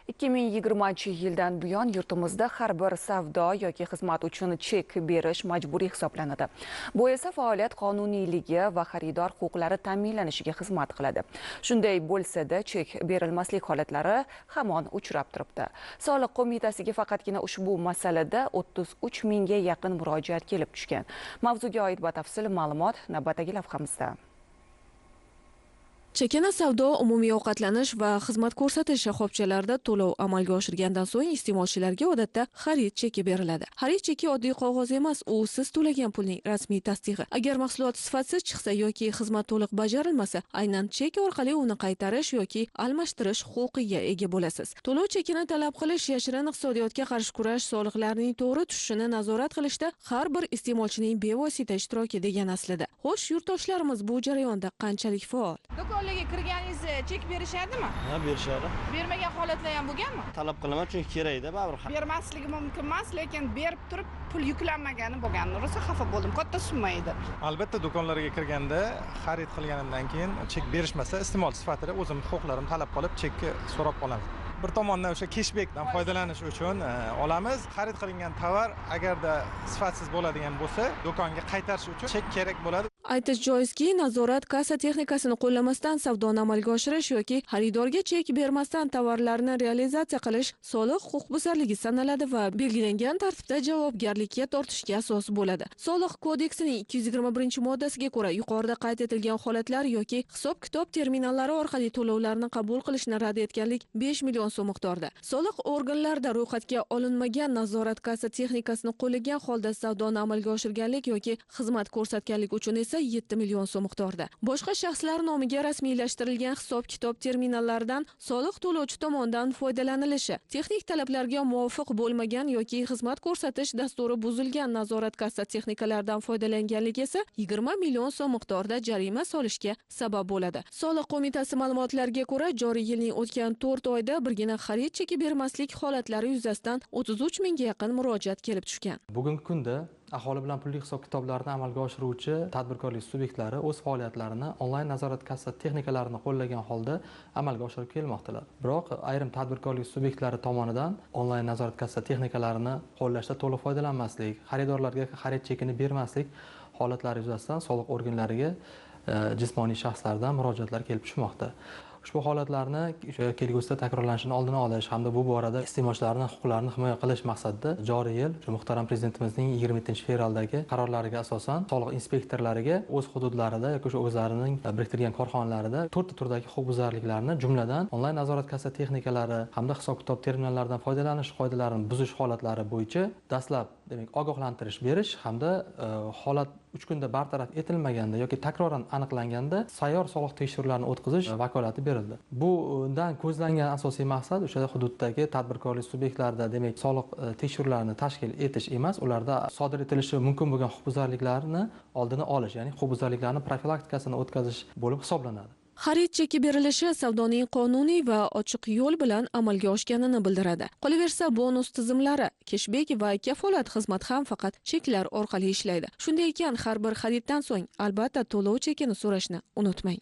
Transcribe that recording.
2020-yildan buyon yurtimizda har bir savdo yoki xizmat uchun chek berish majburiy hisoblanadi. Bu esa faoliyat qonuniyligi va xaridor huquqlari ta'minlanishiga xizmat qiladi. Shunday bo'lsa-da, chek berilmaslik holatlari hamon uchrab turibdi. Soliq qo'mitasiga faqatgina ushbu masalada 33 mingga yaqin murojaat kelib tushgan. Mavzuga oid batafsil ma'lumot navbatdagi lavhamizda. Chekana savdo, umumiy ovqatlanish va xizmat ko'rsatish shoxobchalarida to'lov amalga oshirgandan so'ng iste'molchilarga odatda xarid cheki beriladi. Xarid cheki oddiy qog'oz emas, u siz to'lagan pulning rasmiy tasdig'i. Agar mahsulot sifatsiz chiqsa yoki xizmat to'liq bajarilmasa, aynan chek orqali uni qaytarish yoki almashtirish huquqiga ega bo'lasiz. To'lov chekini talab qilish yashirin iqtisodiyotga qarshi kurash, soliqlarning to'g'ri tushishini nazorat qilishda har bir iste'molchining bevosita ishtiroki degan aslida. Xo'sh, yurtdoshlarimiz bu jarayonda qanchalik faol? Do'konlarga kirganingizda chek berishadimi? Ha, berishadi. Bermagan holatlar ham bo'lganmi? Talab qilaman, chunki kerakda baribir. Bermasligi mumkin emas, lekin berib turib pul yuklanmagani bo'lgani rosa xafa bo'ldim. Katta summa edi. Albatta, do'konlarga kirganda xarid qilganimdan keyin chek berishmasa, iste'mol sifatida o'zim huquqlarimni talab qilib, chekni so'rab qolaman. Bir tomondan o'sha cashbackdan foydalanish uchun olamiz. Xarid qilingan tovar agarda sifatsiz bo'ladigan bo'lsa, do'konga qaytarish uchun chek kerak bo'ladi. Aytish joizki, nazorat kassa texnikasini qo'llamasdan savdoni amalga oshirish yoki xaridorga chek bermasdan tovarlarni realizatsiya qilish soliq huquqbuzarligi sanaladi va belgilangan tartibda javobgarlikka tortishga asos bo'ladi. Soliq kodeksining 221-moddasiga ko'ra, yuqorida qayd etilgan holatlar yoki hisob-kitob terminallari orqali to'lovlarni qabul qilishni rad etganlik 5 million so'm miqdorida. Soliq organlarida ro'yxatga olinmagan nazorat kassa texnikasini qo'llagan holda savdoni amalga oshirganlik yoki xizmat ko'rsatganlik uchun esa 7 million so'm miqdorida. Boshqa shaxslar nomiga rasmiylashtirilgan hisob-kitob terminallaridan soliq to'lovchi tomonidan foydalanilishi, texnik talablarga muvofiq bo'lmagan yoki xizmat ko'rsatish dasturi buzilgan nazorat kassa texnikalaridan foydalanganlik esa 20 million so'm miqdorida jarima solishga sabab bo'ladi. Soliq qo'mitasi ma'lumotlariga ko'ra, joriy yilning o'tgan 4 oyda birgina xarid cheki bermaslik holatlari yuzasidan 33 mingga yaqin murojaat kelib tushgan. Bugungi kunda aholi bilan pullik hisob-kitoblarni amalga oshiruvchi tadbirkorlik subyektlari o'z faoliyatlarini onlayn nazorat kassa texnikalarini qo'llagan holda amalga oshirib kelmoqdalar. Biroq ayrim tadbirkorlik subyektlari tomonidan onlayn nazorat kassa texnikalarini qo'llashda to'liq foydalanmaslik, xaridorlarga xarid chekini bermaslik holatlari yuzasidan soliq organlariga jismoniy shaxslardan murojaatlar kelib tushmoqda. Ushbu holatlarni kelgusida takrorlanishini oldini olish hamda bu borada iste'molchilarning huquqlarini himoya qilish maqsadida joriy yil muhtaram prezidentimizning 27-fevraldagi qarorlariga asosan soliq inspektorlariga o'z hududlarida yoki o'zlarining biriktirgan korxonalarida 4 turdagi huquqbuzarliklarni, jumladan onlayn nazorat kassa texnikalari hamda hisob-kitob terminallaridan foydalanish qoidalarini buzish holatlari bo'yicha dastlab ogohlantirish berish hamda holat 3 kunda bartaraf etilmaganda yoki takroran aniqlanganda sayyor soliq tekshiruvlarini o'tkazish vakolati berildi. Bundan ko'zlangan asosiy maqsad o'sha hududdagi tadbirkorlik subyektlarida soliq tekshiruvlarini tashkil etish emas, ularda sodir etilishi mumkin bo'lgan huquqbuzarliklarni oldini olish, ya'ni huquqbuzarliklarni profilaktikasini o'tkazish bo'lib hisoblanadi. Xarid cheki berilishi savdoning qonuniy va ochiq yo'l bilan amalga oshganini bildiradi. Qolaversa, bonus tizimlari, cashback va kafolat xizmat ham faqat cheklar orqali ishlaydi. Shunday ekan, har bir xariddan so'ng albatta to'lov chekini so'rashni unutmang.